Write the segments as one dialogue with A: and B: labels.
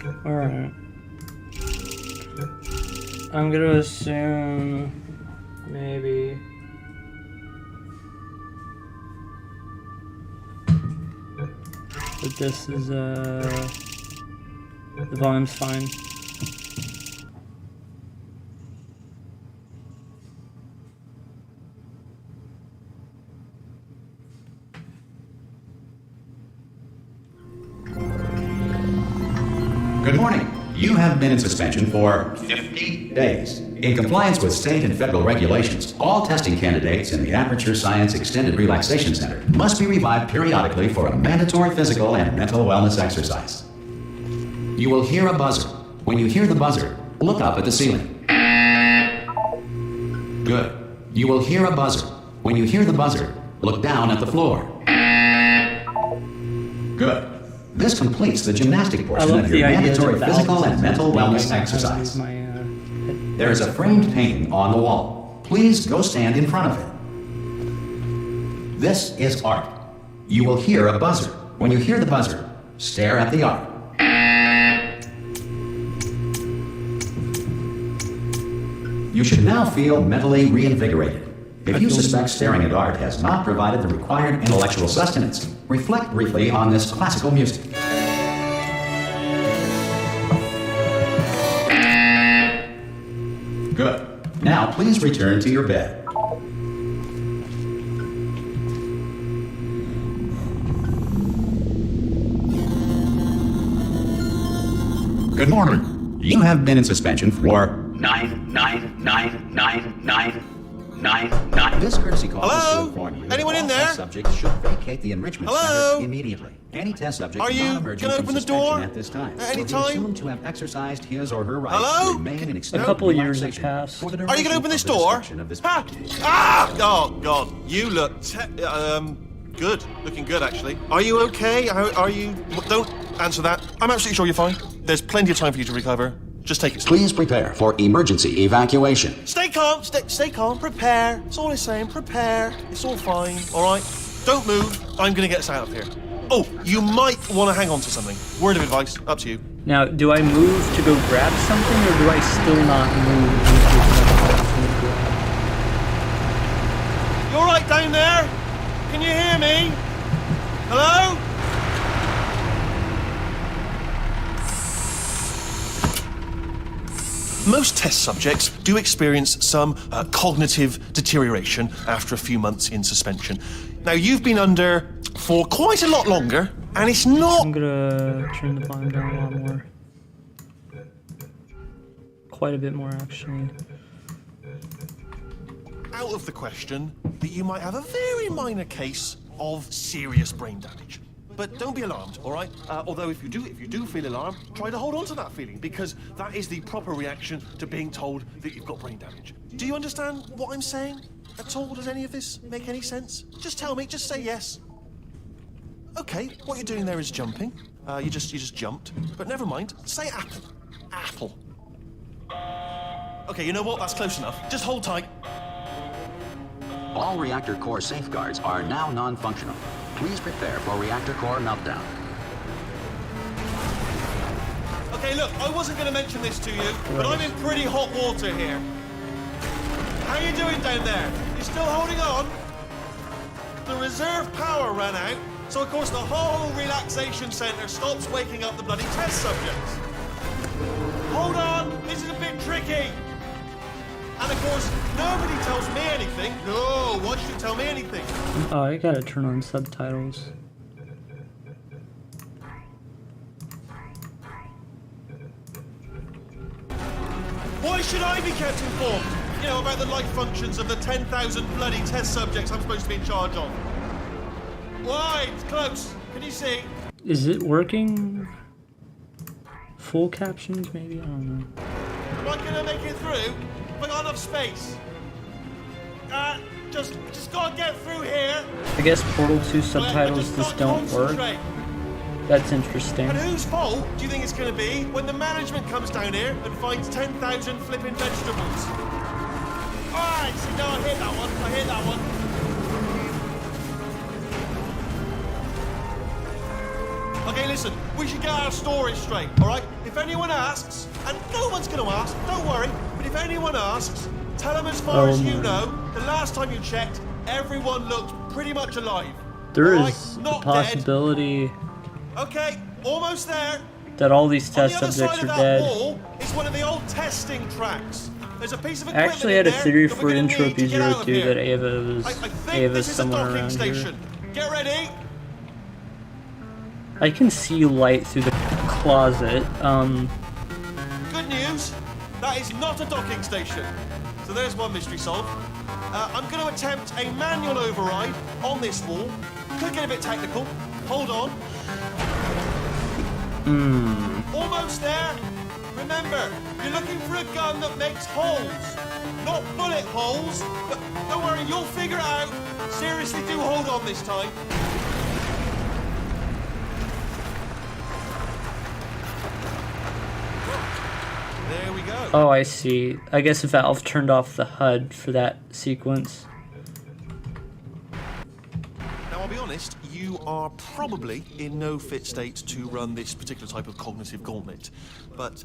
A: Alright. I'm gonna assume maybe that this is the volume's fine.
B: Good morning. You have been in suspension for 50 days. In compliance with state and federal regulations, all testing candidates in the Aperture Science Extended Relaxation Center must be revived periodically for a mandatory physical and mental wellness exercise. You will hear a buzzer. When you hear the buzzer, look up at the ceiling. Good. You will hear a buzzer. When you hear the buzzer, look down at the floor. Good. This completes the gymnastic portion of your mandatory physical and mental wellness exercise. There is a framed painting on the wall. Please go stand in front of it. This is art. You will hear a buzzer. When you hear the buzzer, stare at the art. You should now feel mentally reinvigorated. If you suspect staring at art has not provided the required intellectual sustenance, reflect briefly on this classical music. Good. Now please return to your bed. Good morning. You have been in suspension for 9. This courtesy call is to inform you.
C: Anyone in there?
B: Test subjects should vacate the enrichment center immediately. Any test subject
C: Are you
B: not emerging
C: gonna
B: from
C: open the
B: suspension
C: door
B: at this time
C: at any
B: will be
C: time?
B: assumed to have exercised his or her rights
C: Hello?
B: to remain in
A: A
B: extended
A: couple of years have
B: relaxation
A: passed.
B: for the
C: Are you
B: duration
C: gonna open this
B: of the
C: door?
B: suspension of this
C: Ha! Ah! Oh God, you look good. Looking good, actually. Are you okay? Are you? Don't answer that. I'm absolutely sure you're fine. There's plenty of time for you to recover. Just take it slow.
B: Please prepare for emergency evacuation.
C: Stay calm. Stay calm. Prepare. That's all I'm saying. Prepare. It's all fine. All right. Don't move. I'm gonna get us out of here. Oh, you might want to hang on to something. Word of advice. Up to you.
A: Now, do I move to go grab something, or do I still not move?
C: You all right down there? Can you hear me? Hello? Most test subjects do experience some cognitive deterioration after a few months in suspension. Now, you've been under for quite a lot longer, and it's not...
A: I'm gonna turn the volume down a lot more. Quite a bit more, actually.
C: out of the question that you might have a very minor case of serious brain damage. But don't be alarmed, all right? Although if you do feel alarmed, try to hold on to that feeling, because that is the proper reaction to being told that you've got brain damage. Do you understand what I'm saying at all? Does any of this make any sense? Just tell me, just say yes. Okay, what you're doing there is jumping. You just jumped. But never mind, say apple. Apple. Okay, you know what? That's close enough. Just hold tight.
B: All reactor core safeguards are now non-functional. Please prepare for reactor core meltdown.
C: Okay, look, I wasn't going to mention this to you, but I'm in pretty hot water here. How you doing down there? You still holding on? The reserve power ran out, so of course the whole relaxation center stops waking up the bloody test subjects. Hold on, this is a bit tricky. And of course, nobody tells me anything. No, why should you tell me anything?
A: Oh, I gotta turn on subtitles.
C: Why should I be kept informed? You know, about the life functions of the 10,000 bloody test subjects I'm supposed to be in charge of. Why? It's close. Can you see?
A: Is it working? Full captions, maybe? I don't know.
C: Am I gonna make it through? Have I got enough space? Just gotta get through here.
A: I guess Portal 2 subtitles just don't work.
C: Concentrate.
A: That's interesting.
C: And whose fault do you think it's gonna be when the management comes down here and finds 10,000 flipping vegetables? Alright, see, no, I hit that one. I hit that one. Okay, listen, we should get our stories straight, all right? If anyone asks, and no one's going to ask, don't worry, but if anyone asks, tell them as far as you know, the last time you checked, everyone looked pretty much alive.
A: There
C: all right?
A: is a
C: Not
A: possibility
C: dead. Okay, almost there.
A: that all these
C: On
A: test
C: the other
A: subjects
C: side
A: are
C: of that
A: dead.
C: wall is one of the old testing tracks. There's a piece of
A: I
C: equipment
A: actually had a
C: in there
A: theory
C: that
A: for
C: we're gonna need to
A: Entropy
C: get out of
A: 02
C: here.
A: that Ava
C: I think
A: Ava's
C: this is a
A: somewhere
C: docking
A: around
C: station.
A: here.
C: Get ready.
A: I can see light through the closet.
C: Good news, that is not a docking station. So there's one mystery solved. I'm going to attempt a manual override on this wall. Could get a bit technical. Hold on. Almost there. Remember, you're looking for a gun that makes holes. Not bullet holes. But don't worry, you'll figure it out. Seriously, do hold on this time. There we go.
A: Oh, I see. I guess Valve turned off the HUD for that sequence.
C: Now, I'll be honest, you are probably in no fit state to run this particular type of cognitive gauntlet. But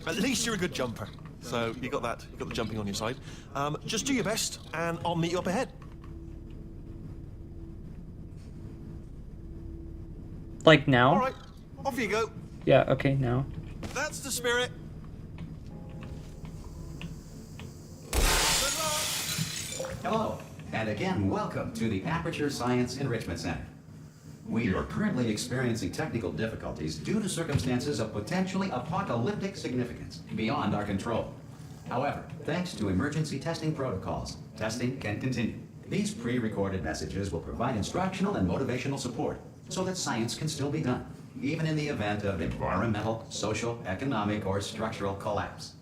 C: at least you're a good jumper. So you got that, you got the jumping on your side. Just do your best, and I'll meet you up ahead.
A: Like now?
C: All right, off you go.
A: Yeah, okay, now.
C: That's the spirit. Good luck.
B: Hello, and again, welcome to the Aperture Science Enrichment Center. We are currently experiencing technical difficulties due to circumstances of potentially apocalyptic significance beyond our control. However, thanks to emergency testing protocols, testing can continue. These pre-recorded messages will provide instructional and motivational support so that science can still be done, even in the event of environmental, social, economic, or structural collapse.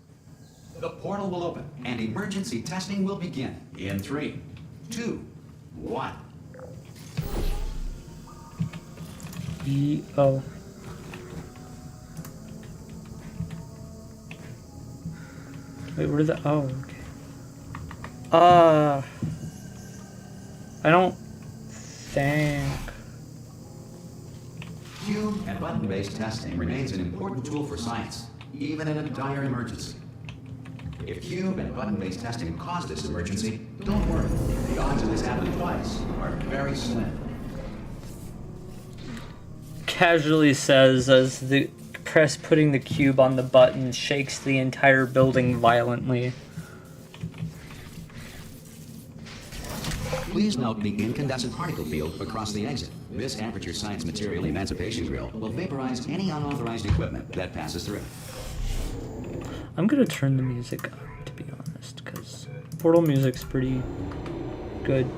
B: The portal will open, and emergency testing will begin in 3, 2, 1.
A: Oh. Wait, where the... Oh, okay. I don't think...
B: Cube and button-based testing remains an important tool for science, even in a dire emergency. If cube and button-based testing caused this emergency, don't worry. The odds of this happening twice are very slim.
A: Casually says as the press putting the cube on the button shakes the entire building violently.
B: Please note the incandescent particle field across the exit. This Aperture Science Material Emancipation Grill will vaporize any unauthorized equipment that passes through.
A: I'm gonna turn the music up, to be honest, because Portal music's pretty good.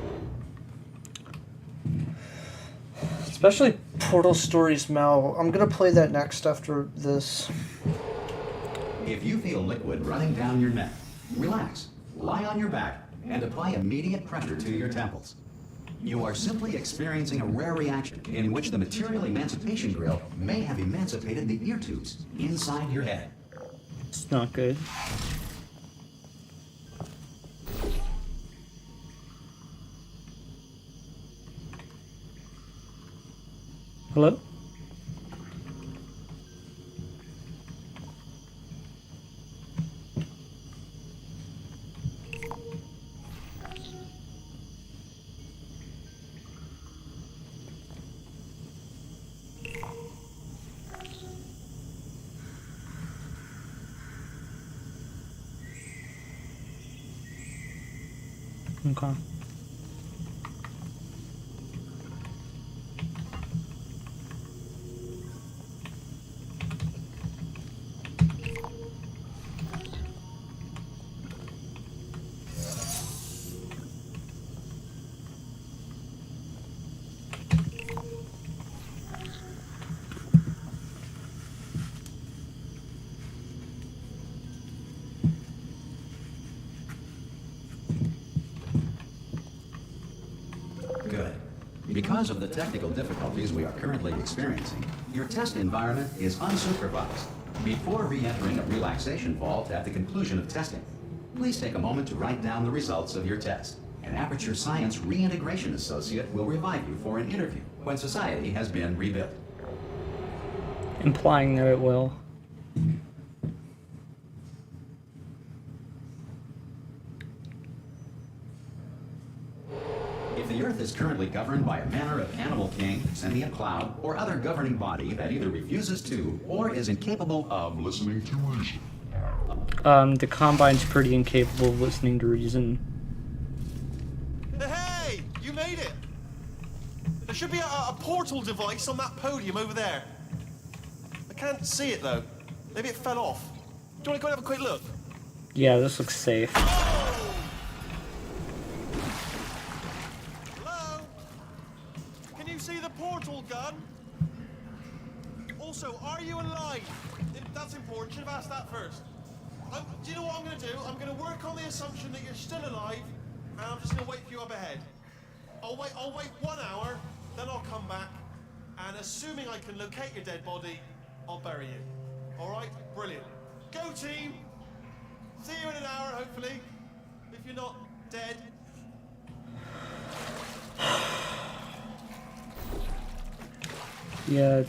D: Especially Portal Stories Mel. I'm gonna play that next after this.
B: If you feel liquid running down your neck, relax, lie on your back, and apply immediate pressure to your temples. You are simply experiencing a rare reaction in which the Material Emancipation Grill may have emancipated the ear tubes inside your head.
A: It's not good. Hello? Okay.
B: Good. Because of the technical difficulties we are currently experiencing, your test environment is unsupervised. Before re-entering a relaxation vault at the conclusion of testing, please take a moment to write down the results of your test. An Aperture Science Reintegration Associate will revive you for an interview when society has been rebuilt.
A: implying that it will.
B: If the Earth is currently governed by a manner of animal king, sentient cloud, or other governing body that either refuses to or is incapable of listening to reason.
A: The Combine's pretty incapable of listening to reason.
C: Hey! You made it! There should be a portal device on that podium over there. I can't see it, though. Maybe it fell off. Do you want to go and have a quick look?
A: Yeah, this looks safe.
C: Hello? Can you see the portal gun? Also, are you alive? That's important. Should have asked that first. Do you know what I'm going to do? I'm going to work on the assumption that you're still alive, and I'm just going to wait for you up ahead. I'll wait 1 hour, then I'll come back, and assuming I can locate your dead body, I'll bury you. All right? Brilliant. Go, team! See you in an hour, hopefully. If you're not dead.
A: Yeah,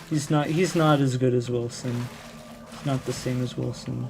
A: he's not as good as Wilson. He's not the same as Wilson.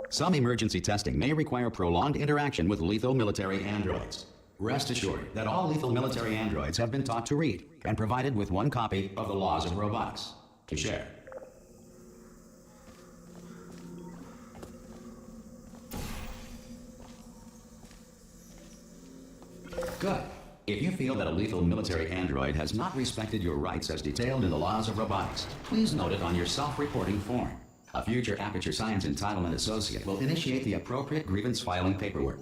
B: Some emergency testing may require prolonged interaction with lethal military androids. Rest assured that all lethal military androids have been taught to read and provided with 1 copy of the Laws of Robotics to share. Good. If you feel that a lethal military android has not respected your rights as detailed in the Laws of Robotics, please note it on your self-reporting form. A future Aperture Science Entitlement Associate will initiate the appropriate grievance filing paperwork.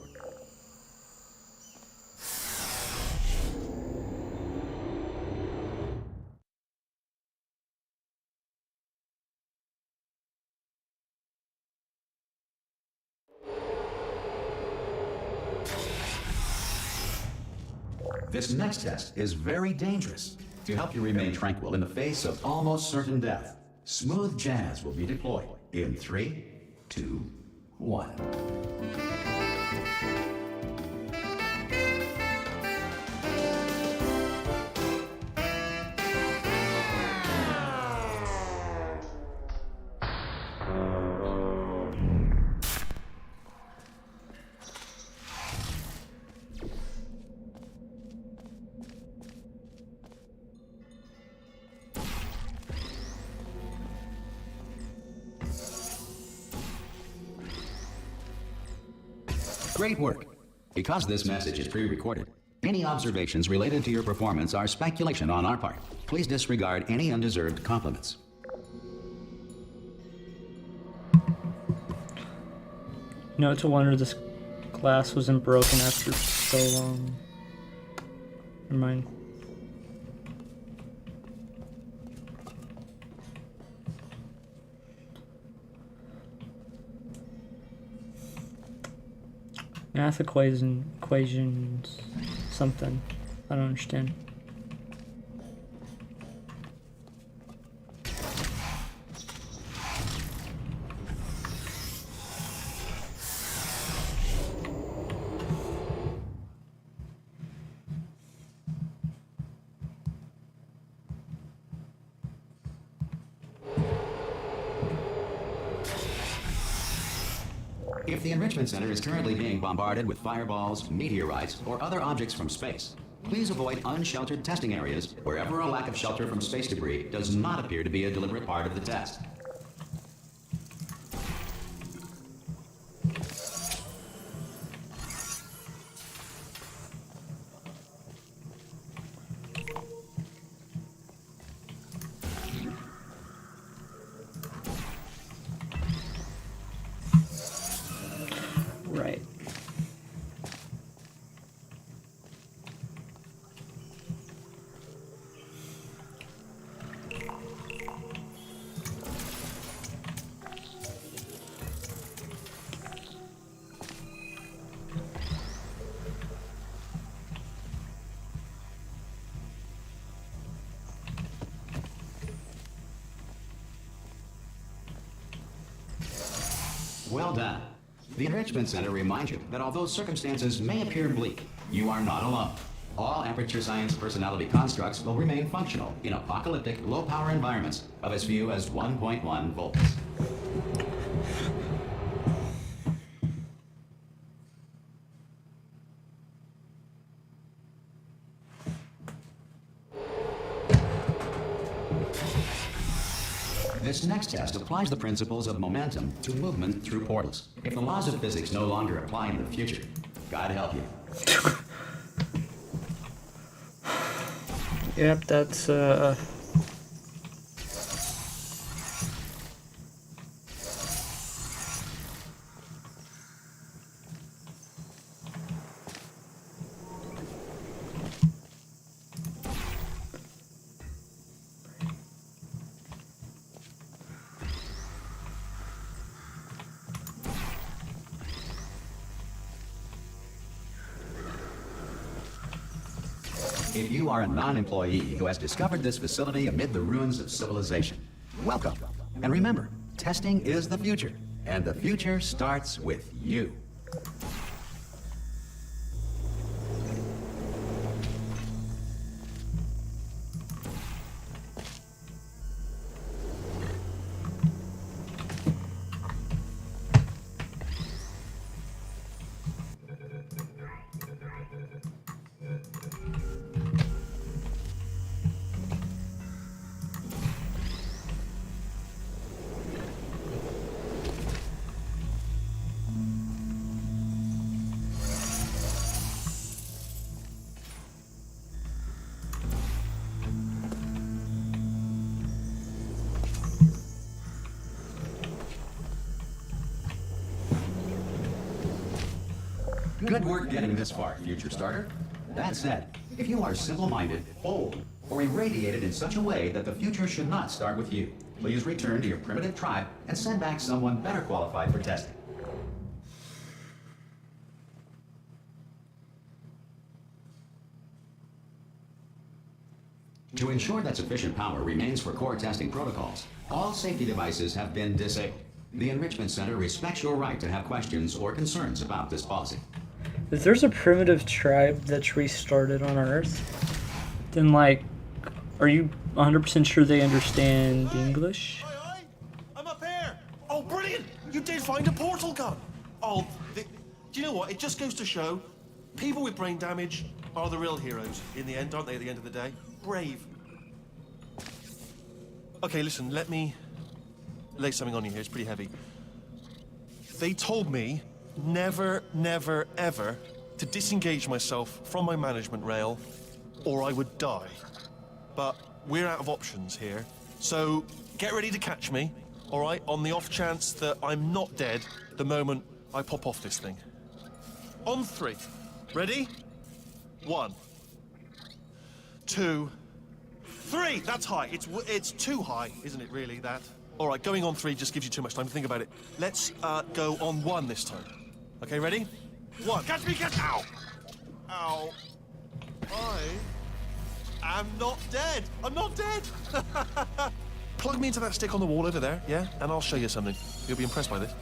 B: This next test is very dangerous. To help you remain tranquil in the face of almost certain death, smooth jazz will be deployed in 3, 2, 1. Great work. Because this message is pre-recorded, any observations related to your performance are speculation on our part. Please disregard any undeserved compliments.
A: No, it's a wonder this glass wasn't broken after so long. Never mind. Math equations, something. I don't understand.
B: If the Enrichment Center is currently being bombarded with fireballs, meteorites, or other objects from space, please avoid unsheltered testing areas wherever a lack of shelter from space debris does not appear to be a deliberate part of the test.
A: Right.
B: Well done. The Enrichment Center reminds you that although circumstances may appear bleak, you are not alone. All Aperture Science personality constructs will remain functional in apocalyptic, low-power environments of as few as 1.1 volts. This next test applies the principles of momentum to movement through portals. If the laws of physics no longer apply in the future, God help you.
A: Yep, that's
B: If you are a non-employee who has discovered this facility amid the ruins of civilization, welcome. And remember, testing is the future, and the future starts with you. Good work getting this far, future starter. That said, if you are simple-minded, bold, or irradiated in such a way that the future should not start with you, please return to your primitive tribe and send back someone better qualified for testing. To ensure that sufficient power remains for core testing protocols, all safety devices have been disabled. The Enrichment Center respects your right to have questions or concerns about this policy.
A: if there's a primitive tribe that's restarted on Earth, then like, are you 100% sure they understand English?
C: Aye, I'm up here. Oh, brilliant! You did find a portal gun. Oh, do you know what? It just goes to show, people with brain damage are the real heroes in the end, aren't they? At the end of the day, brave. Okay, listen. Let me lay something on you here. It's pretty heavy. They told me never, never, ever to disengage myself from my management rail, or I would die. But we're out of options here, so get ready to catch me, all right? On the off chance that I'm not dead the moment I pop off this thing. On 3. Ready? 1, 2, 3. That's high. It's too high, isn't it? Really? That. All right. Going on 3 just gives you too much time to think about it. Let's go on 1 this time. Okay. Ready? 1. Catch me! Catch! Ow! Ow! I'm not dead. I'm not dead. Plug me into that stick on the wall over there, yeah? And I'll show you something. You'll be impressed by this.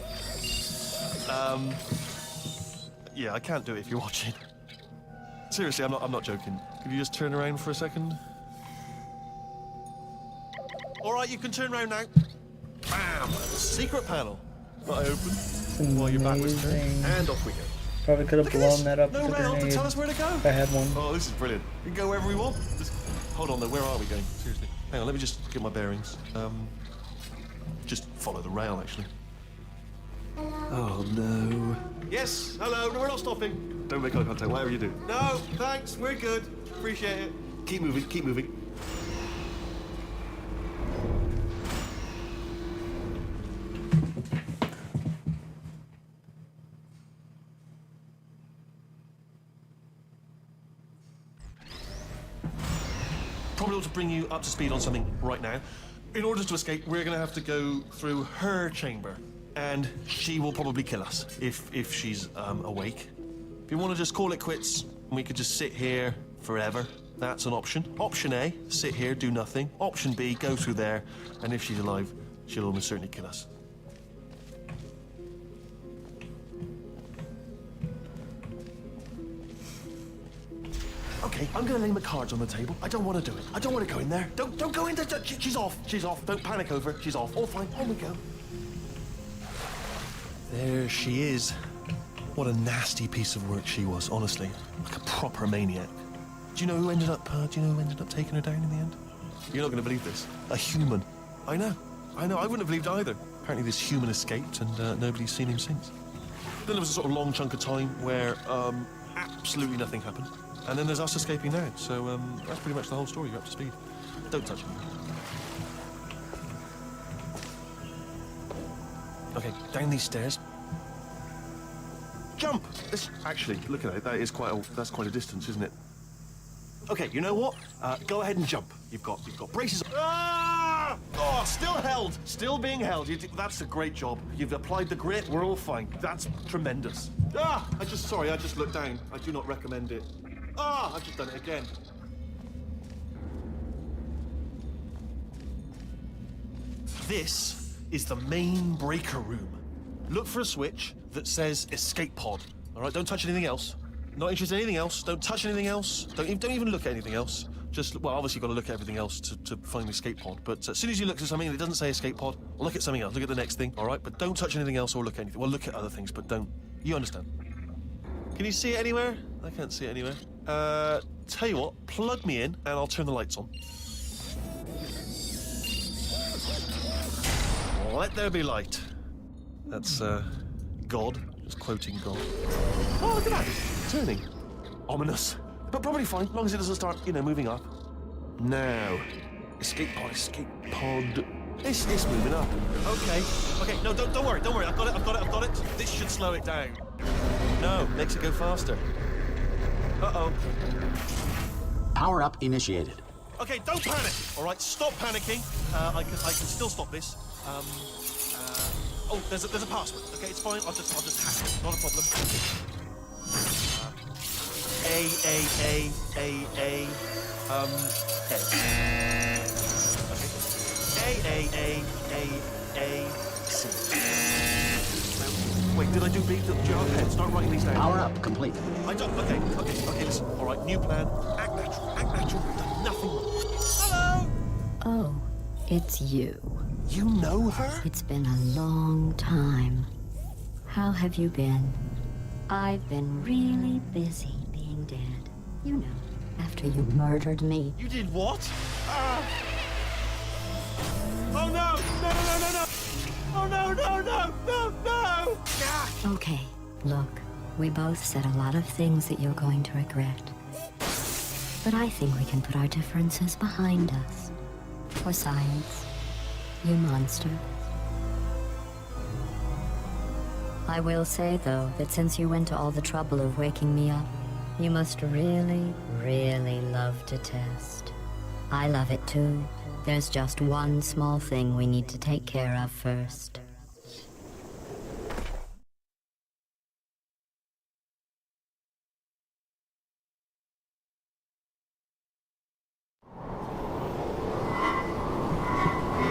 C: Yeah, I can't do it if you're watching. Seriously, I'm not joking. Could you just turn around for a second? All right, you can turn around now. Bam! Secret panel. that I open while your back was turned.
A: Amazing.
C: And off we go.
A: Probably could have
C: Look at
A: blown
C: this.
A: that up
C: No
A: with a
C: rail to
A: grenade
C: tell us where to go.
A: if I had one.
C: Oh, this is brilliant. We can go wherever we want. Just, hold on though, where are we going? Seriously. Hang on, let me just get my bearings. Just follow the rail, actually. Oh, no. Yes, hello, no, we're not stopping. Don't make eye contact, whatever you do. No, thanks, we're good. Appreciate it. Keep moving, keep moving. Probably ought to bring you up to speed on something right now. In order to escape, we're going to have to go through her chamber, and she will probably kill us if she's awake. If you want to just call it quits, and we could just sit here forever, that's an option. Option A, sit here, do nothing. Option B, go through there, and if she's alive, she'll almost certainly kill us. Okay, I'm gonna lay my cards on the table. I don't want to do it. I don't want to go in there. Don't go in there. She's off. She's off. Don't panic over. She's off. All fine. On we go. There she is. What a nasty piece of work she was, honestly. Like a proper maniac. Do you know who ended up taking her down in the end? You're not gonna believe this. A human. I know. I wouldn't have believed either. Apparently this human escaped and nobody's seen him since. Then there was a sort of long chunk of time where absolutely nothing happened. And then there's us escaping now, so that's pretty much the whole story. You're up to speed. Don't touch me. Okay, down these stairs. Jump! Actually, look at it. That's quite a distance, isn't it? Okay, you know what? Go ahead and jump. You've got braces. Ah! Oh, still held. Still being held. That's a great job. You've applied the grit. We're all fine. That's tremendous. Ah! I just looked down. I do not recommend it. Ah! I've just done it again. This is the main breaker room. Look for a switch that says escape pod. All right, don't touch anything else. Not interested in anything else. Don't touch anything else. Don't even look at anything else. Just, well, obviously you've got to look at everything else to find the escape pod. But as soon as you look at something that doesn't say escape pod, look at something else. Look at the next thing, all right? But don't touch anything else or look at anything. Well, look at other things, but don't. You understand? Can you see it anywhere? I can't see it anywhere. Tell you what, plug me in and I'll turn the lights on. Let there be light. That's, God. Just quoting God. Oh, look at that. Turning. Ominous. But probably fine, as long as it doesn't start, moving up. Now. Escape pod, escape pod. It's moving up. Okay. No, don't worry. I've got it. This should slow it down. No, makes it go faster. Uh-oh.
B: Power up initiated.
C: Okay, don't panic. All right, stop panicking. I can still stop this. Oh, there's a password. Okay, it's fine. I'll just hack it. Not a problem. A. Okay. A. C. Wait, did I do B? Do you have a pen? Start writing these down.
B: Power up complete.
C: I don't. Okay. Listen. All right, new plan. Act natural. We've done nothing wrong. Hello.
E: Oh, it's you.
C: You know her?
E: It's been a long time. How have you been? I've been really busy being dead. You know, after you murdered me.
C: You did what? Oh no! No! Oh no! Ah!
E: Okay, look, we both said a lot of things that you're going to regret. But I think we can put our differences behind us. For science. You monster. I will say, though, that since you went to all the trouble of waking me up, you must really, really love to test. I love it too. There's just one small thing we need to take care of first.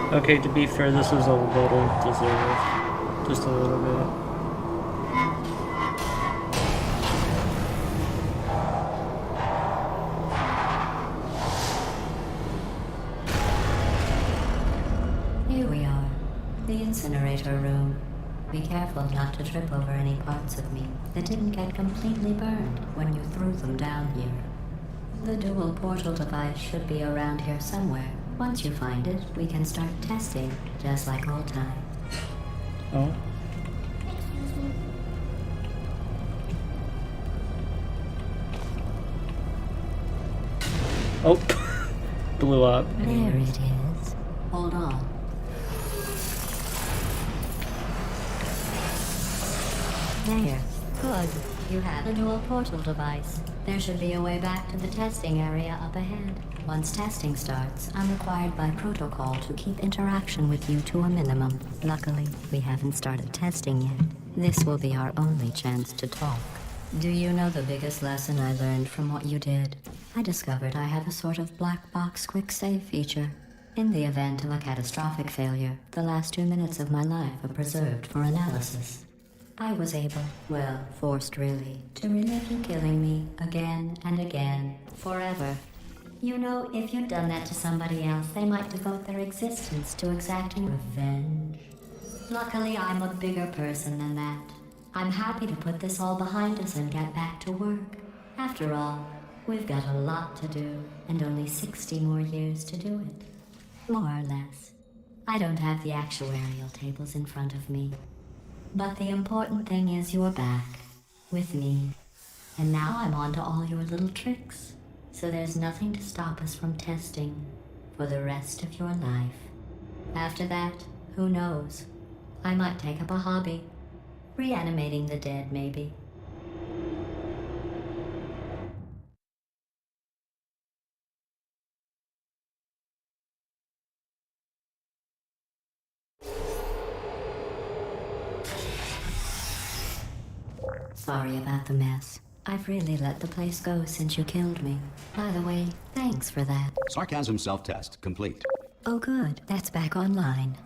A: Okay, to be fair, this is a little deserved. Just a little bit.
E: Here we are, the incinerator room. Be careful not to trip over any parts of me that didn't get completely burned when you threw them down here. The dual portal device should be around here somewhere. Once you find it, we can start testing, just like old times.
A: Oh. Oh, blew up.
E: There it is. Hold on. There. Good. You have a dual portal device. There should be a way back to the testing area up ahead. Once testing starts, I'm required by protocol to keep interaction with you to a minimum. Luckily, we haven't started testing yet. This will be our only chance to talk. Do you know the biggest lesson I learned from what you did? I discovered I have a sort of black box quick save feature. In the event of a catastrophic failure, the last 2 minutes of my life are preserved for analysis. I was able, well, forced really, to relive you killing me again and again, forever. You know, if you'd done that to somebody else, they might devote their existence to exacting revenge. Luckily, I'm a bigger person than that. I'm happy to put this all behind us and get back to work. After all, we've got a lot to do, and only 60 more years to do it. More or less. I don't have the actuarial tables in front of me. But the important thing is you're back, with me. And now I'm on to all your little tricks. So there's nothing to stop us from testing for the rest of your life. After that, who knows? I might take up a hobby. Reanimating the dead, maybe. Sorry about the mess. I've really let the place go since you killed me. By the way, thanks for that.
B: Sarcasm self-test complete.
E: Oh good, that's back online.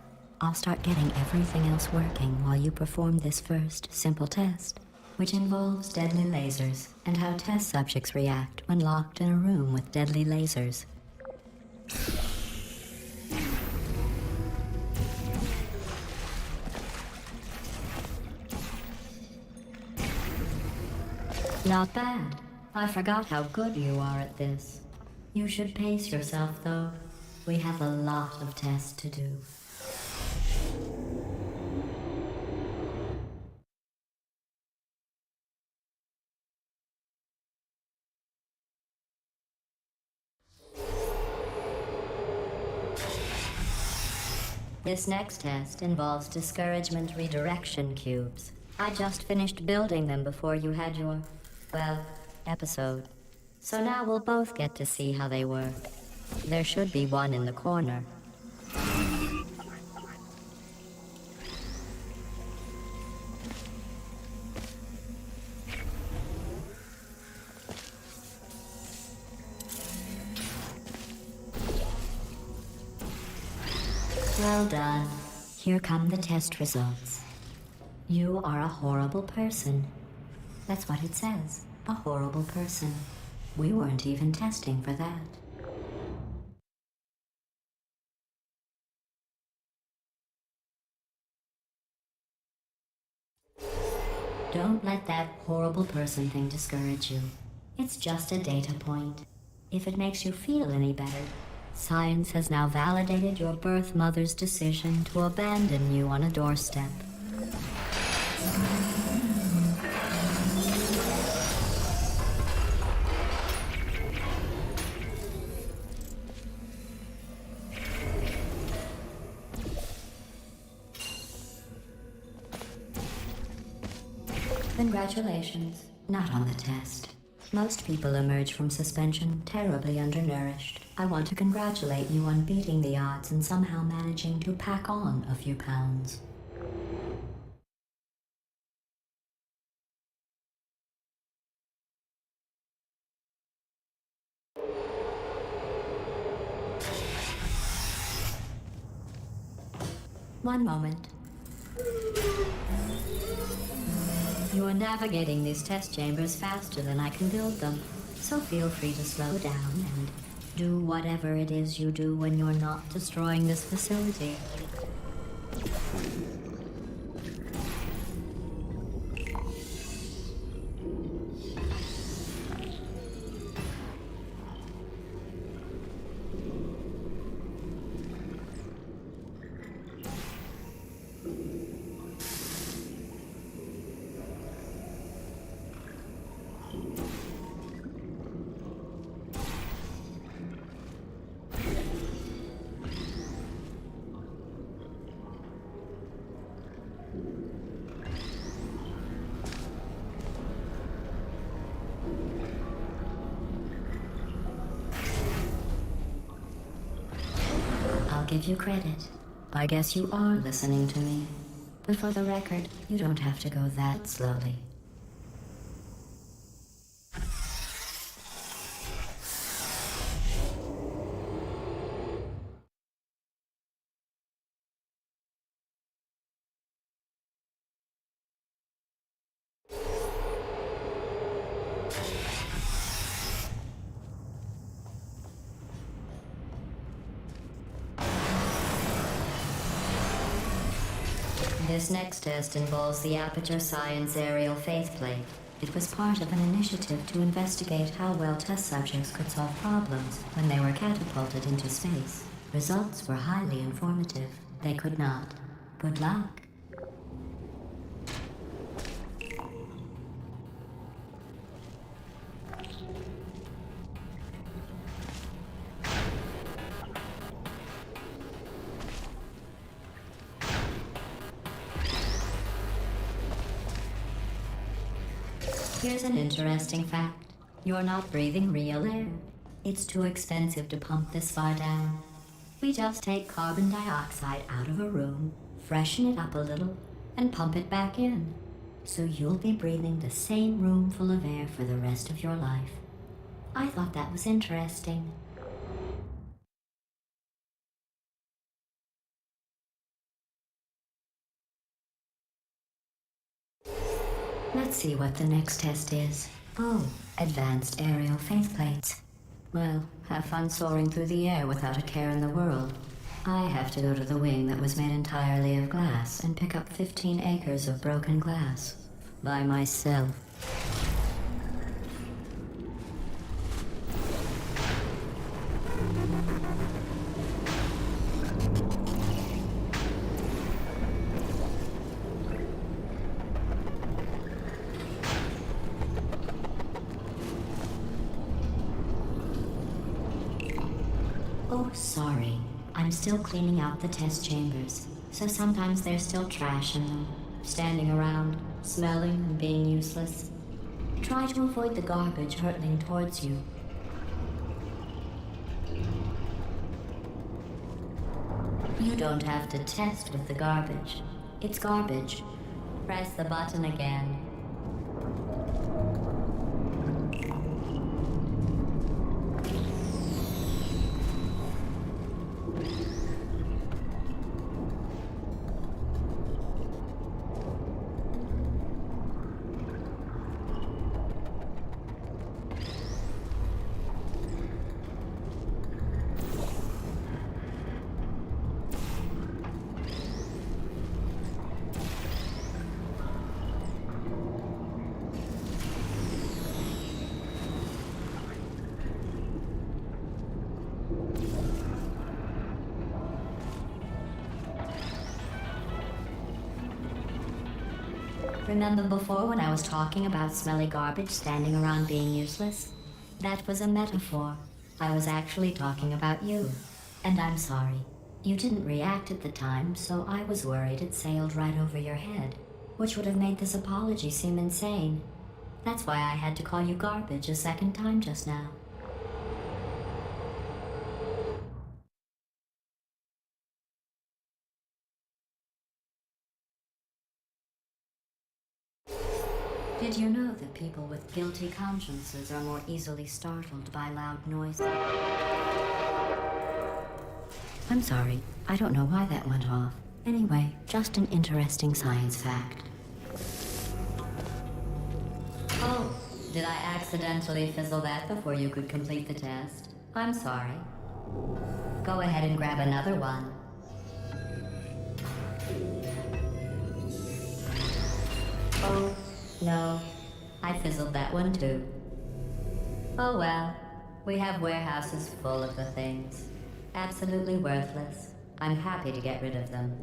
E: I'll start getting everything else working while you perform this first, simple test, which involves deadly lasers and how test subjects react when locked in a room with deadly lasers. Not bad. I forgot how good you are at this. You should pace yourself, though. We have a lot of tests to do. This next test involves discouragement redirection cubes. I just finished building them before you had your, well, episode. So now we'll both get to see how they work. There should be one in the corner. Well done. Here come the test results. You are a horrible person. That's what it says. A horrible person. We weren't even testing for that. Don't let that horrible person thing discourage you. It's just a data point. If it makes you feel any better, science has now validated your birth mother's decision to abandon you on a doorstep. Congratulations. Not on the test. Most people emerge from suspension terribly undernourished. I want to congratulate you on beating the odds and somehow managing to pack on a few pounds. One moment. You are navigating these test chambers faster than I can build them, so feel free to slow down and do whatever it is you do when you're not destroying this facility. give you credit. I guess you are listening to me. But for the record, you don't have to go that slowly. This next test involves the Aperture Science Aerial Faithplate. It was part of an initiative to investigate how well test subjects could solve problems when they were catapulted into space. Results were highly informative. They could not. Good luck. Here's an interesting fact. You're not breathing real air. It's too expensive to pump this far down. We just take carbon dioxide out of a room, freshen it up a little, and pump it back in. So you'll be breathing the same room full of air for the rest of your life. I thought that was interesting. Let's see what the next test is. Oh, advanced aerial faithplates. Well, have fun soaring through the air without a care in the world. I have to go to the wing that was made entirely of glass and pick up 15 acres of broken glass. By myself. Oh, sorry. I'm still cleaning out the test chambers, so sometimes there's still trash in them, standing around, smelling and being useless. Try to avoid the garbage hurtling towards you. You don't have to test with the garbage. It's garbage. Press the button again. Remember before when I was talking about smelly garbage standing around being useless? That was a metaphor. I was actually talking about you. And I'm sorry. You didn't react at the time, so I was worried it sailed right over your head, which would have made this apology seem insane. That's why I had to call you garbage a second time just now. Did you know that people with guilty consciences are more easily startled by loud noises? I'm sorry, I don't know why that went off. Anyway, just an interesting science fact. Oh, did I accidentally fizzle that before you could complete the test? I'm sorry. Go ahead and grab another one. Oh. No, I fizzled that one too. Oh well, we have warehouses full of the things. Absolutely worthless. I'm happy to get rid of them.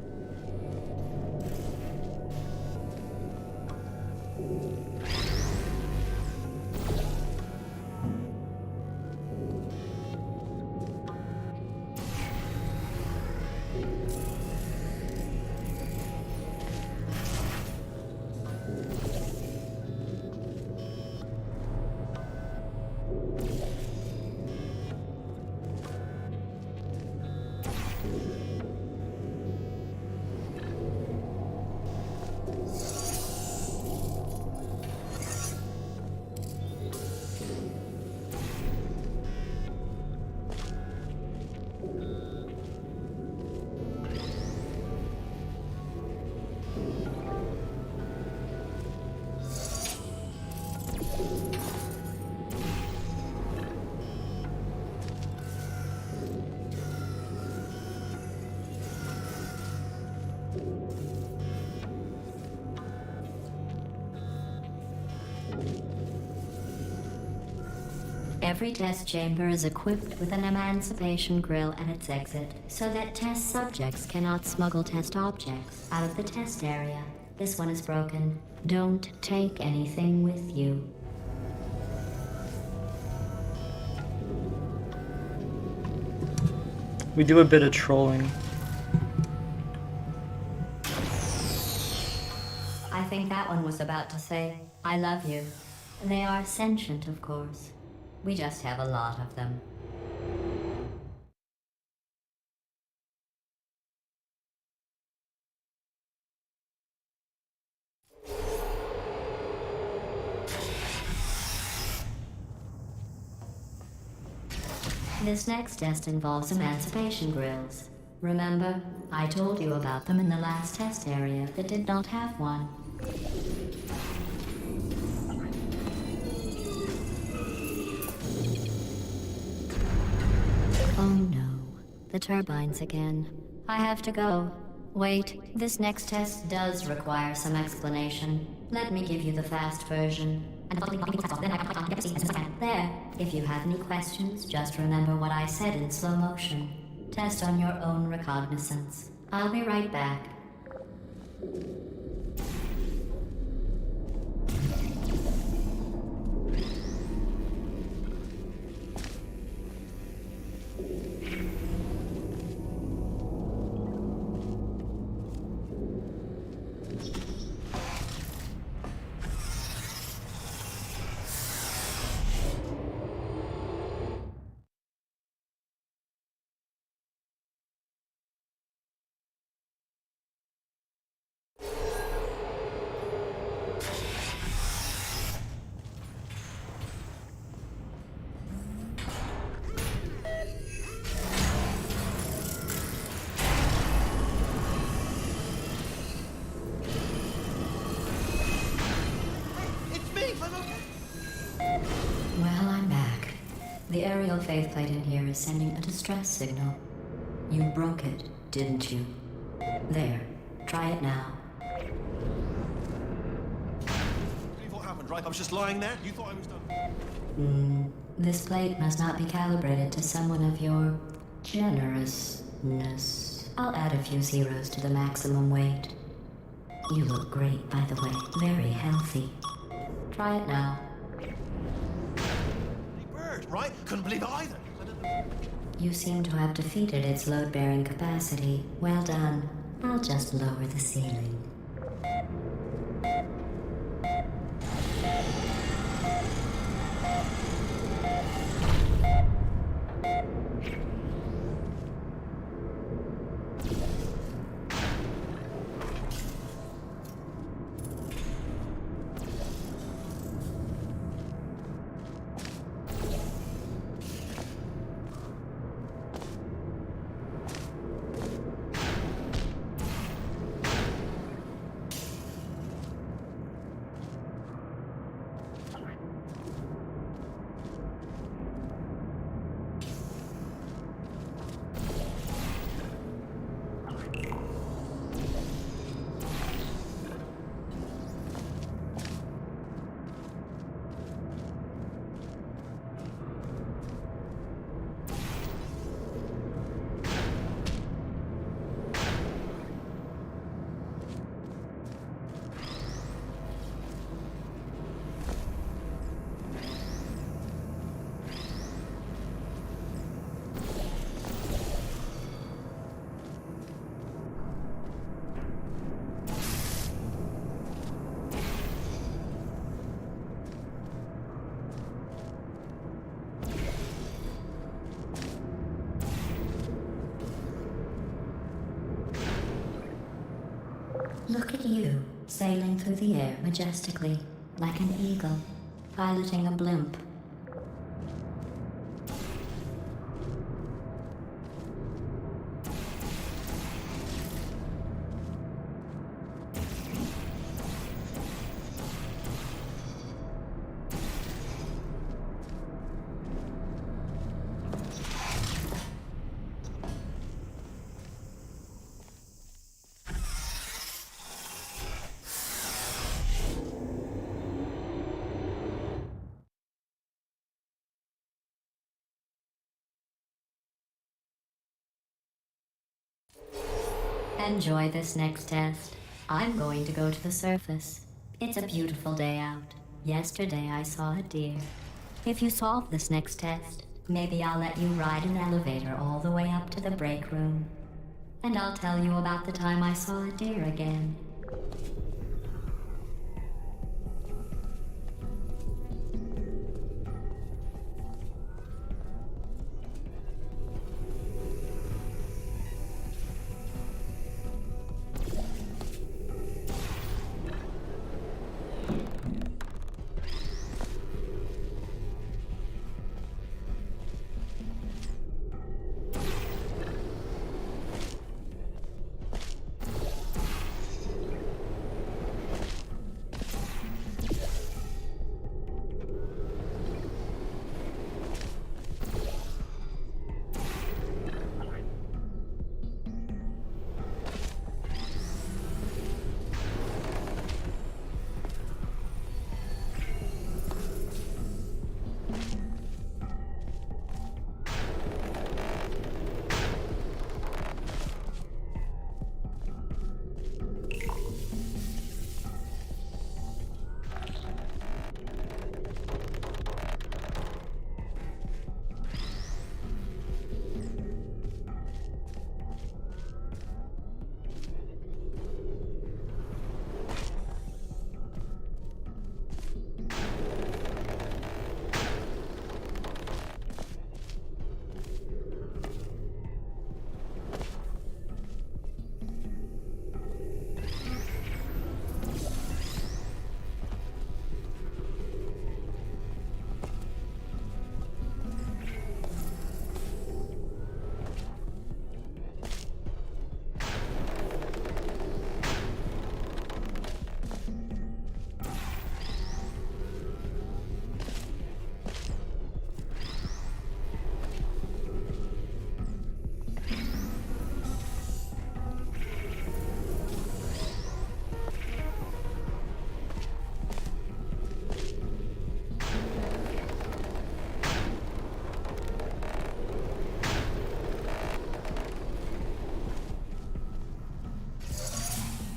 E: Every test chamber is equipped with an emancipation grill at its exit, so that test subjects cannot smuggle test objects out of the test area. This one is broken. Don't take anything with you.
A: We do a bit of trolling.
E: I think that one was about to say, I love you. They are sentient, of course. We just have a lot of them. This next test involves emancipation grills. Remember, I told you about them in the last test area that did not have one. Oh no, the turbines again. I have to go. Wait, this next test does require some explanation. Let me give you the fast version. There. If you have any questions, just remember what I said in slow motion. Test on your own recognizance. I'll be right back.
C: It's me! I'm okay!
E: Well, I'm back. The aerial faceplate in here is sending a distress signal. You broke it, didn't you? There. Try it now.
C: Believe what happened, right? I was just lying there. You thought I was done.
E: This plate must not be calibrated to someone of your generousness. I'll add a few zeros to the maximum weight. You look great, by the way. Very healthy. Try it now.
C: Bird, right? Couldn't believe it either.
E: You seem to have defeated its load-bearing capacity. Well done. I'll just lower the ceiling. Look at you, sailing through the air majestically, like an eagle, piloting a blimp. enjoy this next test. I'm going to go to the surface. It's a beautiful day out. Yesterday I saw a deer. If you solve this next test, maybe I'll let you ride an elevator all the way up to the break room. And I'll tell you about the time I saw a deer again.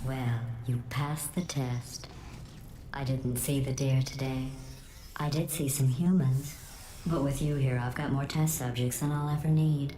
E: Well, you passed the test. I didn't see the deer today. I did see some humans. But with you here, I've got more test subjects than I'll ever need.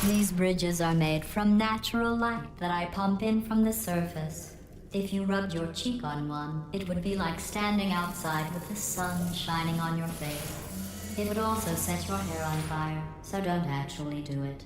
E: These bridges are made from natural light that I pump in from the surface. If you rubbed your cheek on one, it would be like standing outside with the sun shining on your face. It would also set your hair on fire, so don't actually do it.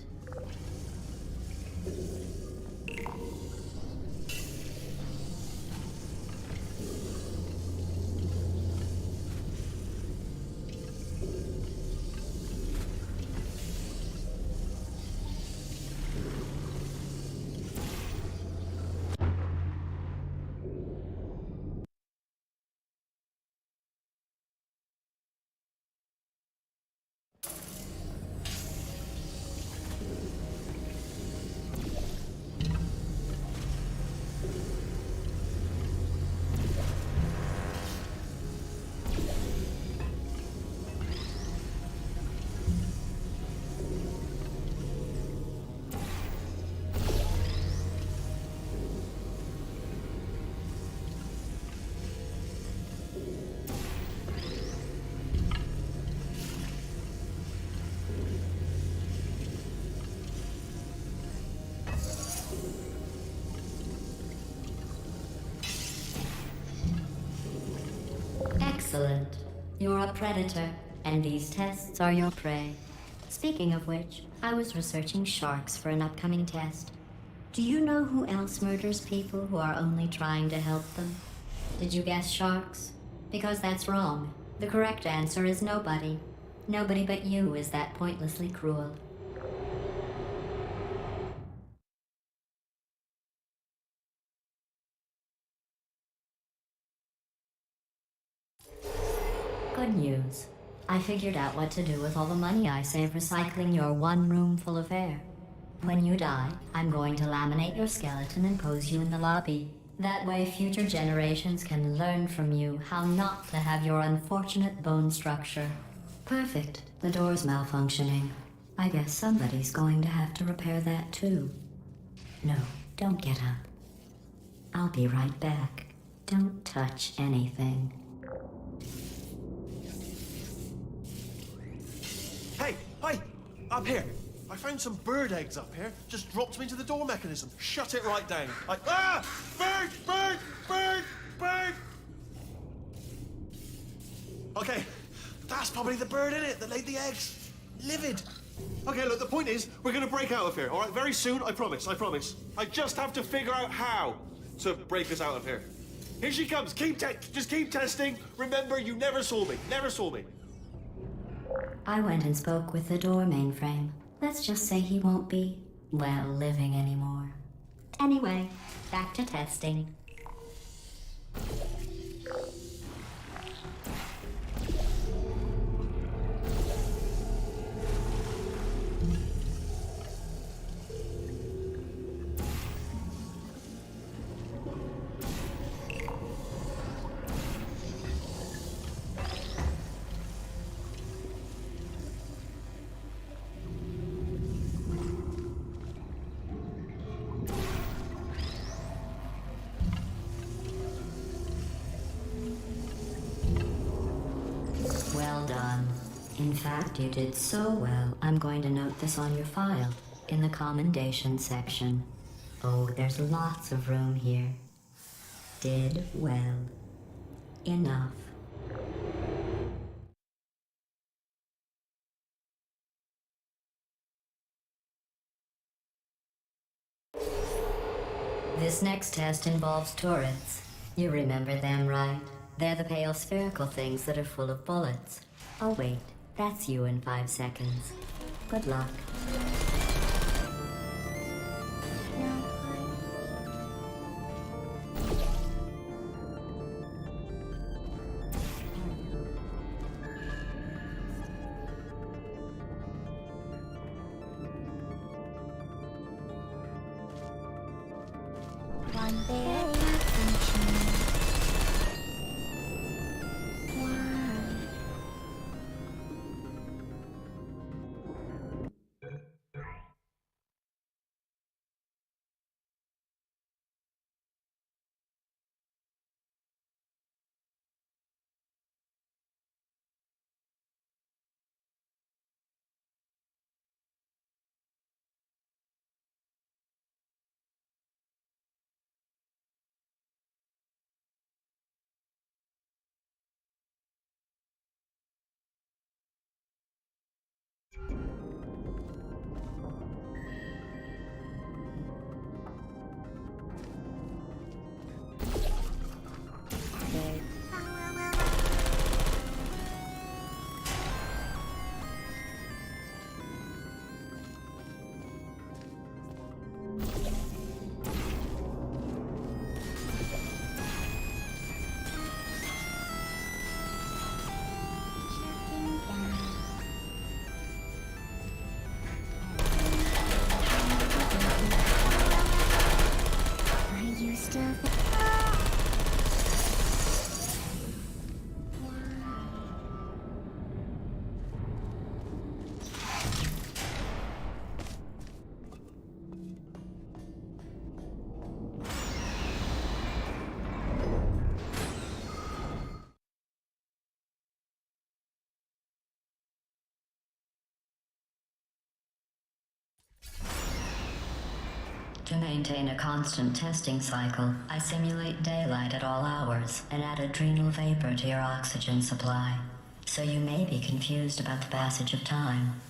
E: Excellent. You're a predator, and these tests are your prey. Speaking of which, I was researching sharks for an upcoming test. Do you know who else murders people who are only trying to help them? Did you guess sharks? Because that's wrong. The correct answer is nobody. Nobody but you is that pointlessly cruel. Good news. I figured out what to do with all the money I save recycling your one room full of air. When you die, I'm going to laminate your skeleton and pose you in the lobby. That way future generations can learn from you how not to have your unfortunate bone structure. Perfect. The door's malfunctioning. I guess somebody's going to have to repair that too. No, don't get up. I'll be right back. Don't touch anything.
C: Hey, hi! Up here! I found some bird eggs up here. Just dropped them into the door mechanism. Shut it right down. Bird! Bird! Bird! Bird! Okay, that's probably the bird in it that laid the eggs. Livid. Okay, look, the point is, we're gonna break out of here, all right? Very soon, I promise, I promise. I just have to figure out how to break us out of here. Here she comes. Just keep testing. Remember, you never saw me. Never saw me.
E: I went and spoke with the door mainframe. Let's just say he won't be, well, living anymore. Anyway, back to testing. Well done. In fact, you did so well, I'm going to note this on your file, in the commendation section. Oh, there's lots of room here. Did well. Enough. This next test involves turrets. You remember them, right? They're the pale spherical things that are full of bullets. Oh wait, that's you in 5 seconds. Good luck. One very To maintain a constant testing cycle, I simulate daylight at all hours and add adrenal vapor to your oxygen supply. So you may be confused about the passage of time.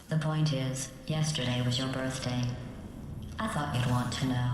E: The point is, yesterday was your birthday. I thought you'd want to know.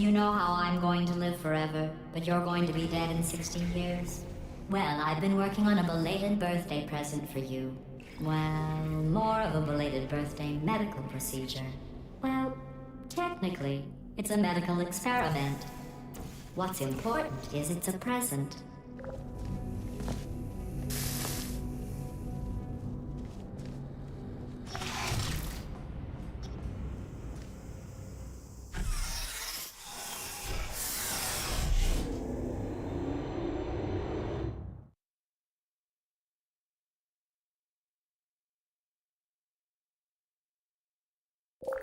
E: You know how I'm going to live forever, but you're going to be dead in 60 years? Well, I've been working on a belated birthday present for you. Well, more of a belated birthday medical procedure. Well, technically, it's a medical experiment. What's important is it's a present.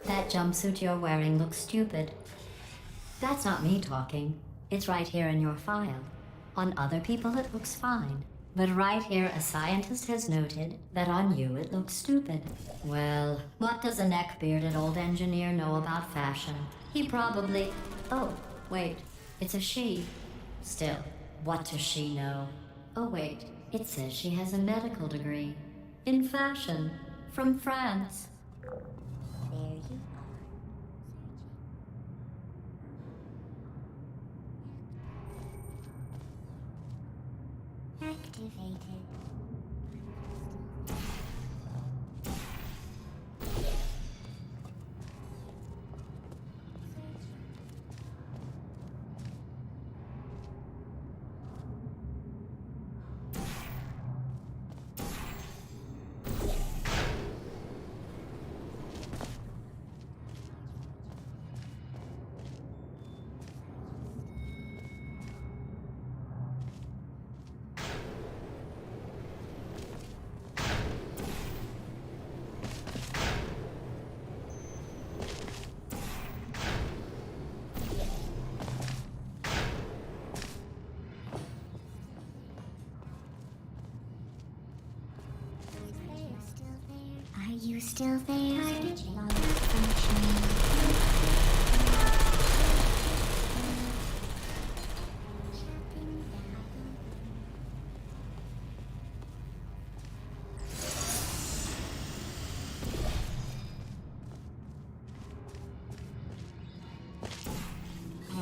E: That jumpsuit you're wearing looks stupid. That's not me talking. It's right here in your file. On other people it looks fine. But right here a scientist has noted that on you it looks stupid. Well, what does a neck-bearded old engineer know about fashion? He probably... Oh, wait. It's a she. Still, what does she know? Oh wait, it says she has a medical degree. In fashion. From France. There you are. Activated. Are you still there? Switching on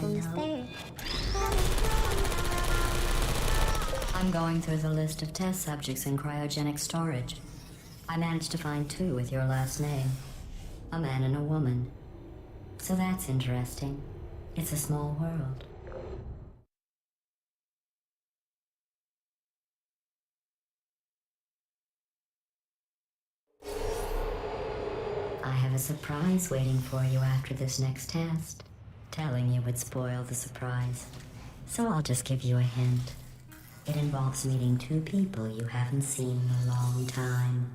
E: Who's there? I'm going through the list of test subjects in cryogenic storage. I managed to find 2 with your last name. A man and a woman. So that's interesting. It's a small world. I have a surprise waiting for you after this next test. Telling you would spoil the surprise. So I'll just give you a hint. It involves meeting 2 people you haven't seen in a long time.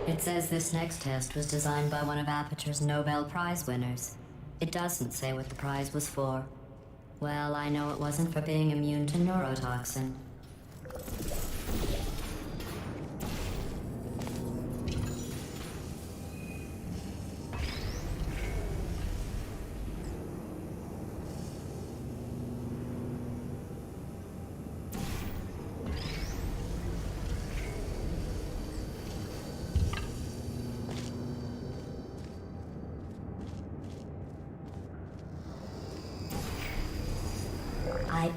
E: It says this next test was designed by one of Aperture's Nobel Prize winners. It doesn't say what the prize was for. Well, I know it wasn't for being immune to neurotoxin.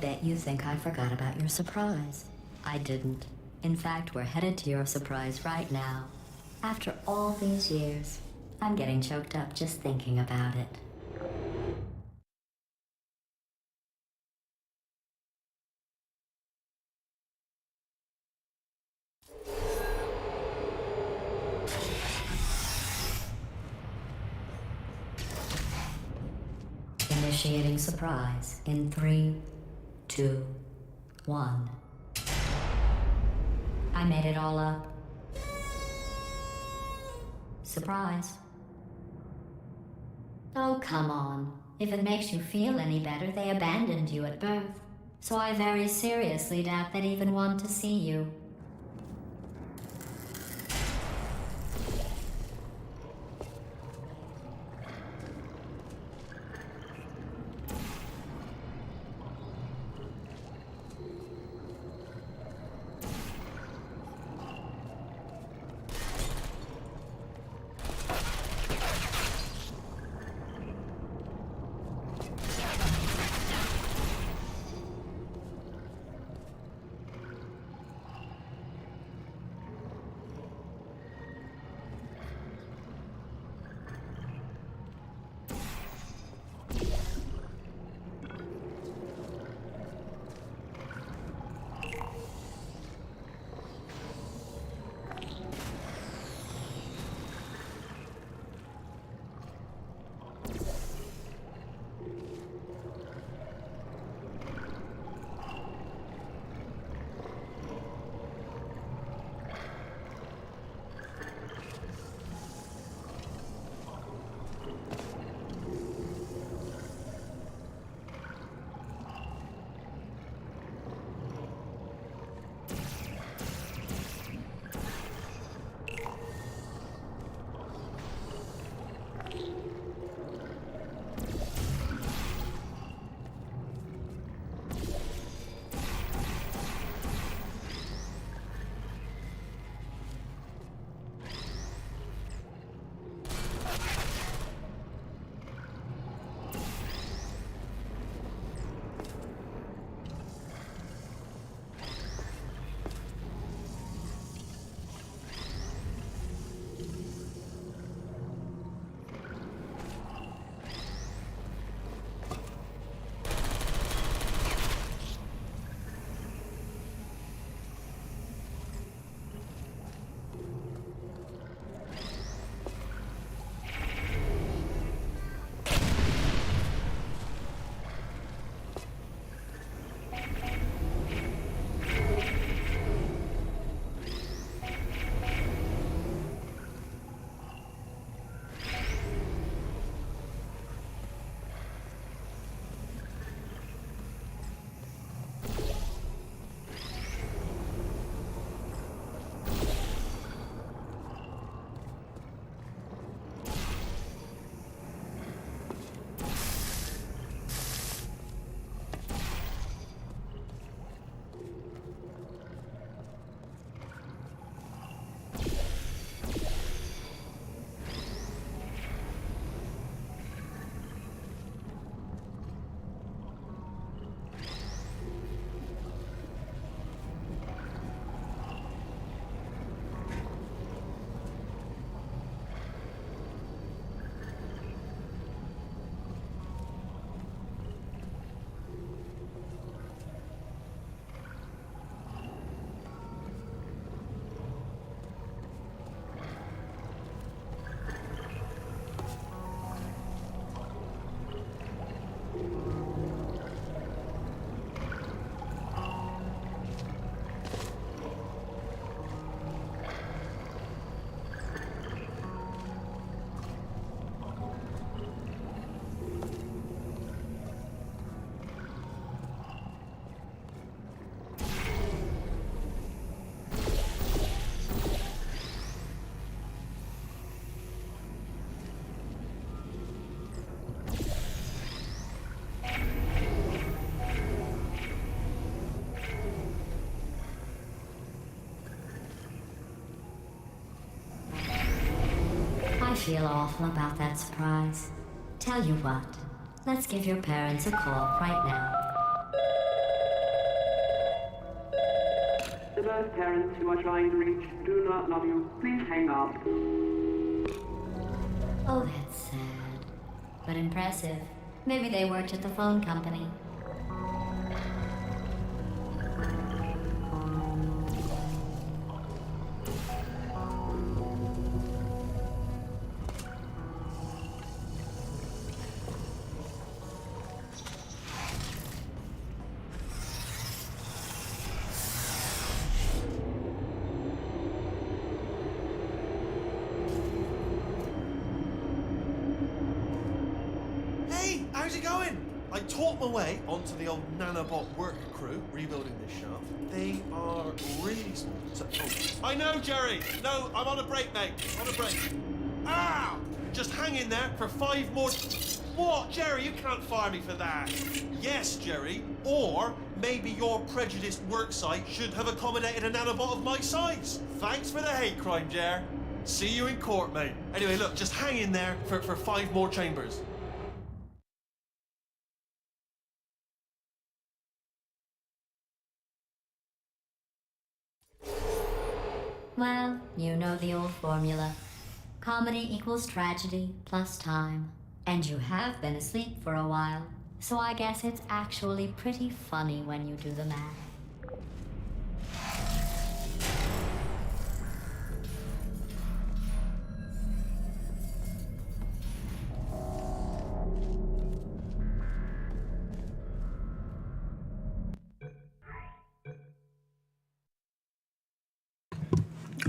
E: bet you think I forgot about your surprise. I didn't. In fact, we're headed to your surprise right now. After all these years, I'm getting choked up just thinking about it. Initiating surprise in 3, 2, 1. I made it all up. Surprise. Oh, come on. If it makes you feel any better, they abandoned you at birth. So I very seriously doubt they'd even want to see you. feel awful about that surprise. Tell you what, let's give your parents a call right now.
F: those parents you are trying to reach do not love you, please hang up.
E: Oh, that's sad. But impressive. Maybe they worked at the phone company.
C: Hey, how's it going? I taught my way onto the old nanobot work crew rebuilding this shaft. They are really small. So, I know, Jerry. No, I'm on a break, mate. On a break. Ah! Just hang in there for 5 more. What, Jerry? You can't fire me for that. Yes, Jerry. Or maybe your prejudiced work site should have accommodated a nanobot of my size. Thanks for the hate crime, Jer. See you in court, mate. Anyway, look, just hang in there for 5 more chambers.
E: Well, you know the old formula. Comedy equals tragedy plus time. And you have been asleep for a while, so I guess it's actually pretty funny when you do the math.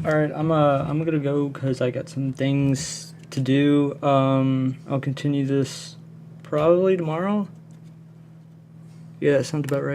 A: All right, I'm gonna go because I got some things to do. I'll continue this probably tomorrow. Yeah, that sounds about right.